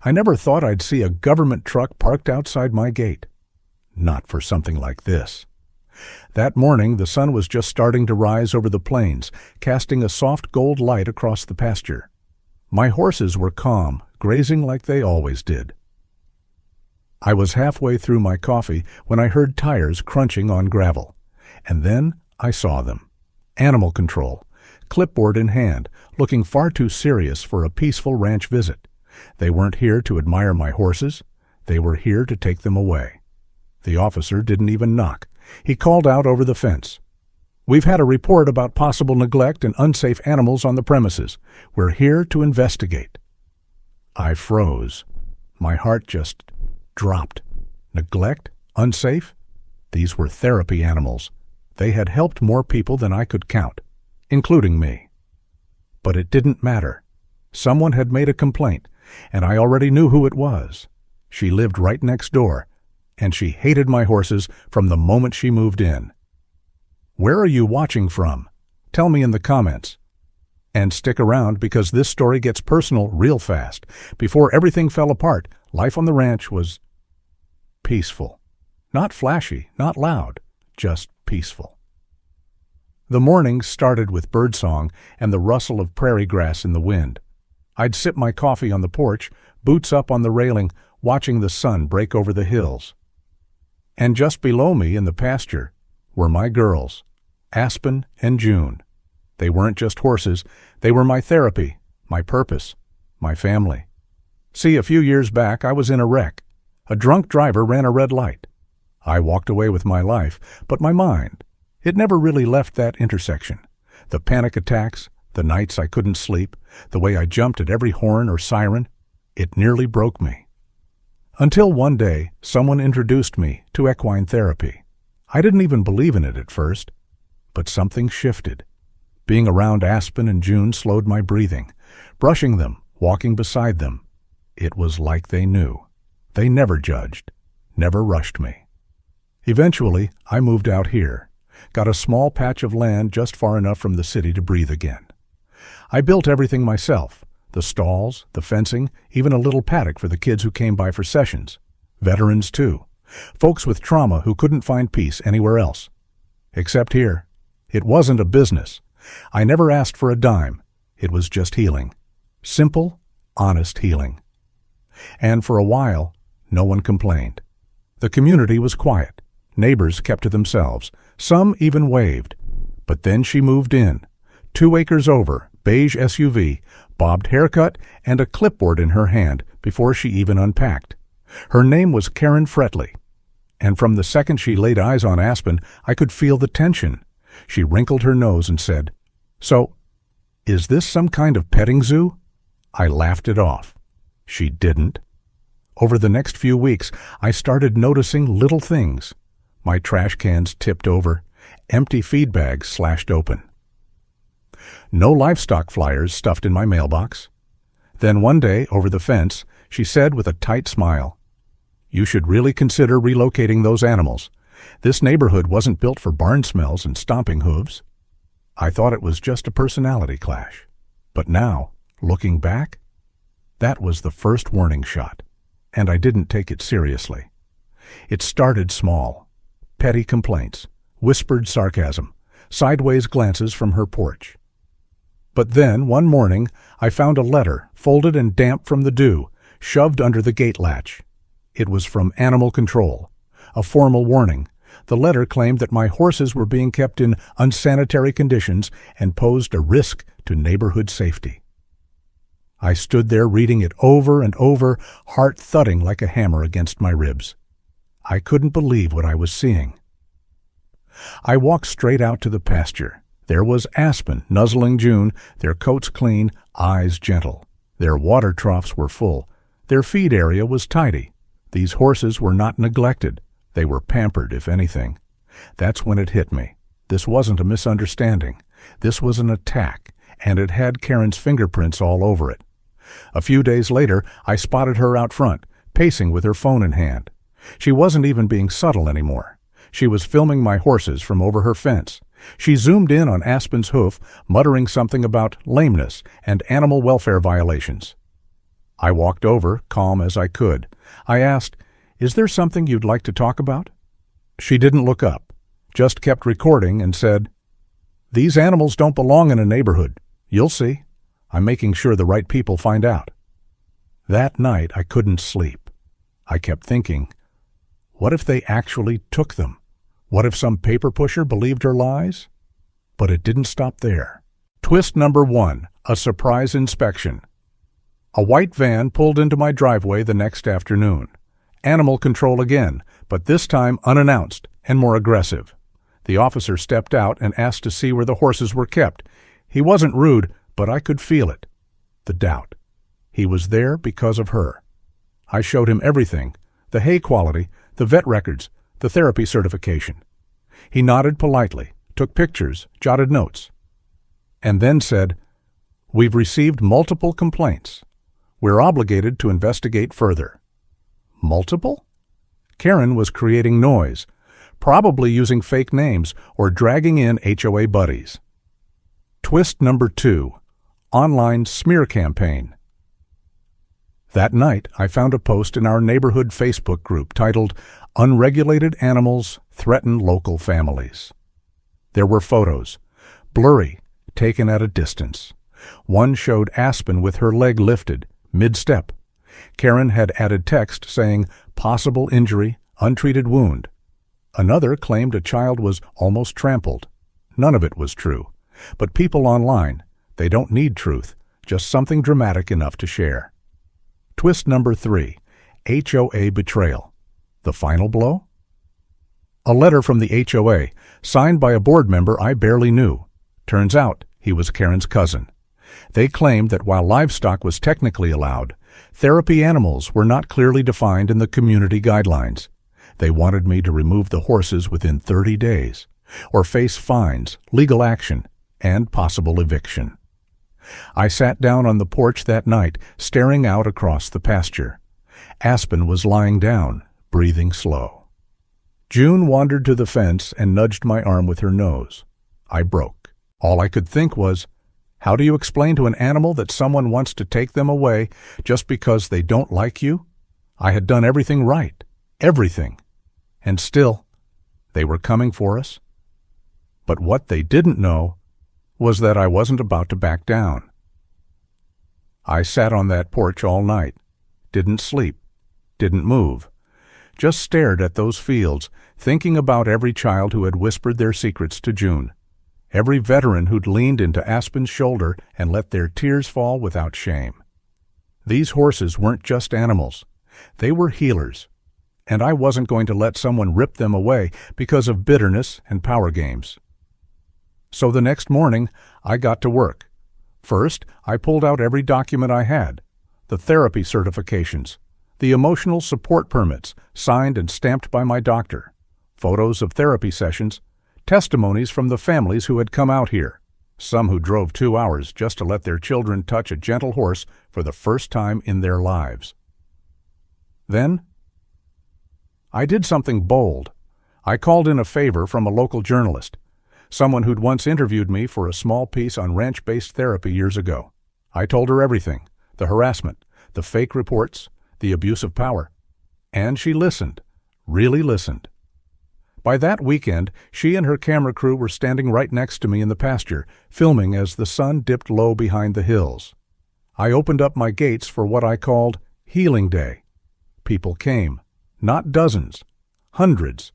I never thought I'd see a government truck parked outside my gate. Not for something like this. That morning, the sun was just starting to rise over the plains, casting a soft gold light across the pasture. My horses were calm, grazing like they always did. I was halfway through my coffee when I heard tires crunching on gravel. And then I saw them. Animal control, clipboard in hand, looking far too serious for a peaceful ranch visit. They weren't here to admire my horses. They were here to take them away. The officer didn't even knock. He called out over the fence. "We've had a report about possible neglect and unsafe animals on the premises. We're here to investigate." I froze. My heart just dropped. Neglect? Unsafe? These were therapy animals. They had helped more people than I could count, including me. But it didn't matter. Someone had made a complaint, and I already knew who it was. She lived right next door, and she hated my horses from the moment she moved in. Where are you watching from? Tell me in the comments. And stick around because this story gets personal real fast. Before everything fell apart, life on the ranch was peaceful. Not flashy, not loud, just peaceful. The mornings started with birdsong and the rustle of prairie grass in the wind. I'd sip my coffee on the porch, boots up on the railing, watching the sun break over the hills. And just below me in the pasture were my girls, Aspen and June. They weren't just horses, they were my therapy, my purpose, my family. See, a few years back I was in a wreck. A drunk driver ran a red light. I walked away with my life, but my mind, it never really left that intersection. The panic attacks, the nights I couldn't sleep, the way I jumped at every horn or siren, it nearly broke me. Until one day, someone introduced me to equine therapy. I didn't even believe in it at first, but something shifted. Being around Aspen and June slowed my breathing. Brushing them, walking beside them, it was like they knew. They never judged, never rushed me. Eventually, I moved out here, got a small patch of land just far enough from the city to breathe again. I built everything myself, the stalls, the fencing, even a little paddock for the kids who came by for sessions. Veterans, too. Folks with trauma who couldn't find peace anywhere else. Except here. It wasn't a business. I never asked for a dime. It was just healing. Simple, honest healing. And for a while, no one complained. The community was quiet. Neighbors kept to themselves. Some even waved. But then she moved in. 2 acres over, beige SUV, bobbed haircut, and a clipboard in her hand before she even unpacked. Her name was Karen Fretley. And from the second she laid eyes on Aspen, I could feel the tension. She wrinkled her nose and said, "So, is this some kind of petting zoo?" I laughed it off. She didn't. Over the next few weeks, I started noticing little things. My trash cans tipped over, empty feed bags slashed open. No livestock flyers stuffed in my mailbox. Then one day, over the fence, she said with a tight smile, "You should really consider relocating those animals. This neighborhood wasn't built for barn smells and stomping hooves." I thought it was just a personality clash. But now, looking back, that was the first warning shot, and I didn't take it seriously. It started small. Petty complaints, whispered sarcasm, sideways glances from her porch. But then, one morning, I found a letter, folded and damp from the dew, shoved under the gate latch. It was from Animal Control, a formal warning. The letter claimed that my horses were being kept in unsanitary conditions and posed a risk to neighborhood safety. I stood there reading it over and over, heart thudding like a hammer against my ribs. I couldn't believe what I was seeing. I walked straight out to the pasture. There was Aspen nuzzling June, their coats clean, eyes gentle. Their water troughs were full. Their feed area was tidy. These horses were not neglected. They were pampered, if anything. That's when it hit me. This wasn't a misunderstanding. This was an attack, and it had Karen's fingerprints all over it. A few days later, I spotted her out front, pacing with her phone in hand. She wasn't even being subtle anymore. She was filming my horses from over her fence. She zoomed in on Aspen's hoof, muttering something about lameness and animal welfare violations. I walked over, calm as I could. I asked, "Is there something you'd like to talk about?" She didn't look up, just kept recording and said, "These animals don't belong in a neighborhood. You'll see. I'm making sure the right people find out." That night I couldn't sleep. I kept thinking, what if they actually took them? What if some paper pusher believed her lies? But it didn't stop there. Twist number 1, a surprise inspection. A white van pulled into my driveway the next afternoon. Animal control again, but this time unannounced and more aggressive. The officer stepped out and asked to see where the horses were kept. He wasn't rude, but I could feel it. The doubt. He was there because of her. I showed him everything, the hay quality, the vet records, the therapy certification. He nodded politely, took pictures, jotted notes, and then said, "We've received multiple complaints. We're obligated to investigate further." Multiple? Karen was creating noise, probably using fake names or dragging in HOA buddies. Twist number 2, online smear campaign. That night, I found a post in our neighborhood Facebook group titled, "Unregulated Animals Threaten Local Families." There were photos, blurry, taken at a distance. One showed Aspen with her leg lifted, mid-step. Karen had added text saying, "Possible injury, untreated wound." Another claimed a child was almost trampled. None of it was true. But people online, they don't need truth, just something dramatic enough to share. Twist number 3, HOA betrayal. The final blow? A letter from the HOA, signed by a board member I barely knew. Turns out he was Karen's cousin. They claimed that while livestock was technically allowed, therapy animals were not clearly defined in the community guidelines. They wanted me to remove the horses within 30 days, or face fines, legal action, and possible eviction. I sat down on the porch that night, staring out across the pasture. Aspen was lying down, breathing slow. June wandered to the fence and nudged my arm with her nose. I broke. All I could think was, how do you explain to an animal that someone wants to take them away just because they don't like you? I had done everything right. Everything. And still, they were coming for us. But what they didn't know was that I wasn't about to back down. I sat on that porch all night, didn't sleep, didn't move, just stared at those fields, thinking about every child who had whispered their secrets to June, every veteran who'd leaned into Aspen's shoulder and let their tears fall without shame. These horses weren't just animals. They were healers, and I wasn't going to let someone rip them away because of bitterness and power games. So the next morning, I got to work. First, I pulled out every document I had, the therapy certifications, the emotional support permits signed and stamped by my doctor, photos of therapy sessions, testimonies from the families who had come out here, some who drove 2 hours just to let their children touch a gentle horse for the first time in their lives. Then, I did something bold. I called in a favor from a local journalist, someone who'd once interviewed me for a small piece on ranch-based therapy years ago. I told her everything, the harassment, the fake reports, the abuse of power. And she listened, really listened. By that weekend, she and her camera crew were standing right next to me in the pasture, filming as the sun dipped low behind the hills. I opened up my gates for what I called Healing Day. People came, not dozens, hundreds.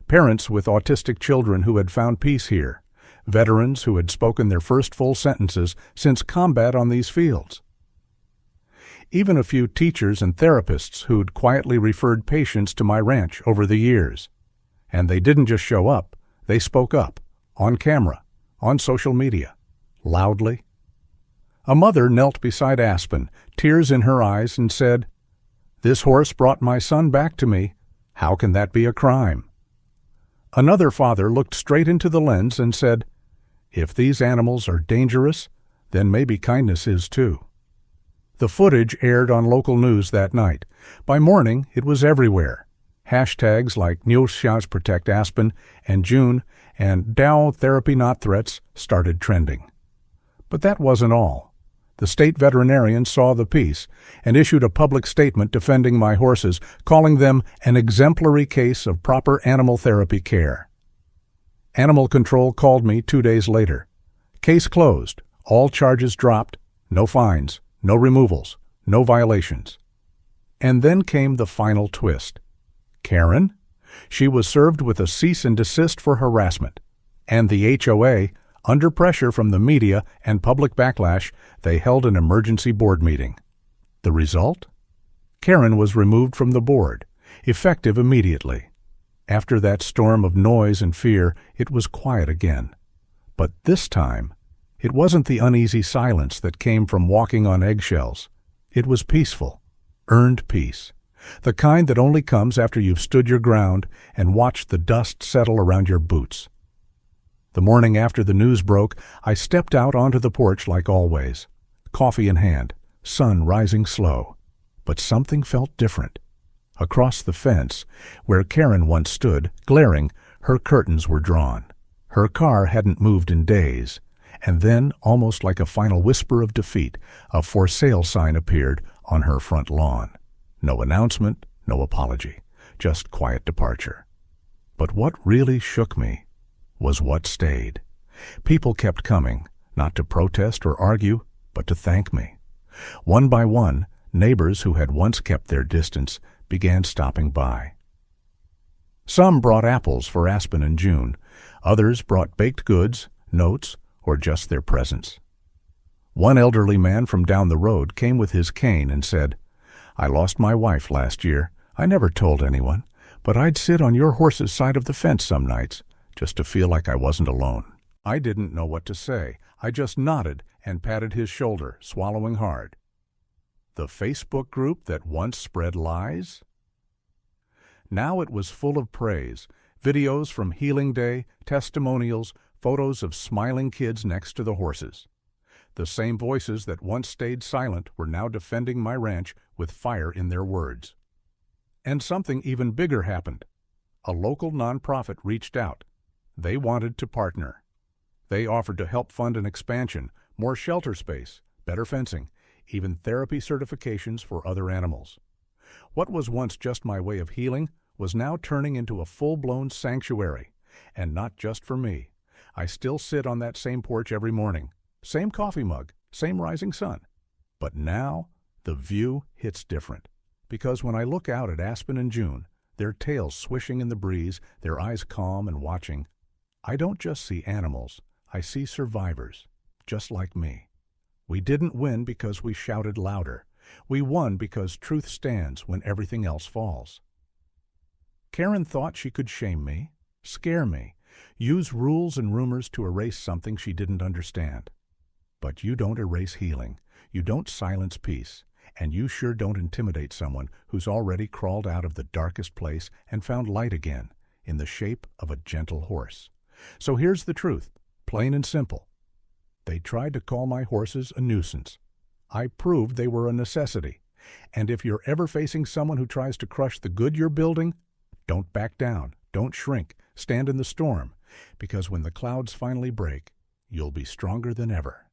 Parents with autistic children who had found peace here, veterans who had spoken their first full sentences since combat on these fields. Even a few teachers and therapists who'd quietly referred patients to my ranch over the years. And they didn't just show up, they spoke up, on camera, on social media, loudly. A mother knelt beside Aspen, tears in her eyes, and said, "This horse brought my son back to me. How can that be a crime?" Another father looked straight into the lens and said, "If these animals are dangerous, then maybe kindness is too." The footage aired on local news that night. By morning, it was everywhere. Hashtags like News Protect Aspen and June and Dow Therapy Not Threats started trending. But that wasn't all. The state veterinarian saw the piece and issued a public statement defending my horses, calling them an exemplary case of proper animal therapy care. Animal Control called me 2 days later. Case closed, all charges dropped, no fines, no removals, no violations. And then came the final twist. Karen? She was served with a cease and desist for harassment, and the HOA, under pressure from the media and public backlash, they held an emergency board meeting. The result? Karen was removed from the board, effective immediately. After that storm of noise and fear, it was quiet again. But this time, it wasn't the uneasy silence that came from walking on eggshells. It was peaceful, earned peace, the kind that only comes after you've stood your ground and watched the dust settle around your boots. The morning after the news broke, I stepped out onto the porch like always, coffee in hand, sun rising slow. But something felt different. Across the fence, where Karen once stood, glaring, her curtains were drawn. Her car hadn't moved in days. And then, almost like a final whisper of defeat, a for sale sign appeared on her front lawn. No announcement, no apology, just quiet departure. But what really shook me was what stayed. People kept coming, not to protest or argue, but to thank me. One by one, neighbors who had once kept their distance began stopping by. Some brought apples for Aspen in June. Others brought baked goods, notes, or just their presence. One elderly man from down the road came with his cane and said, "I lost my wife last year. I never told anyone, but I'd sit on your horse's side of the fence some nights, just to feel like I wasn't alone." I didn't know what to say. I just nodded and patted his shoulder, swallowing hard. The Facebook group that once spread lies? Now it was full of praise, videos from Healing Day, testimonials, photos of smiling kids next to the horses. The same voices that once stayed silent were now defending my ranch with fire in their words. And something even bigger happened. A local nonprofit reached out. They wanted to partner. They offered to help fund an expansion, more shelter space, better fencing, even therapy certifications for other animals. What was once just my way of healing was now turning into a full-blown sanctuary. And not just for me. I still sit on that same porch every morning, same coffee mug, same rising sun. But now, the view hits different. Because when I look out at Aspen in June, their tails swishing in the breeze, their eyes calm and watching, I don't just see animals, I see survivors, just like me. We didn't win because we shouted louder. We won because truth stands when everything else falls. Karen thought she could shame me, scare me, use rules and rumors to erase something she didn't understand. But you don't erase healing, you don't silence peace, and you sure don't intimidate someone who's already crawled out of the darkest place and found light again, in the shape of a gentle horse. So here's the truth, plain and simple. They tried to call my horses a nuisance. I proved they were a necessity. And if you're ever facing someone who tries to crush the good you're building, don't back down, don't shrink, stand in the storm, because when the clouds finally break, you'll be stronger than ever.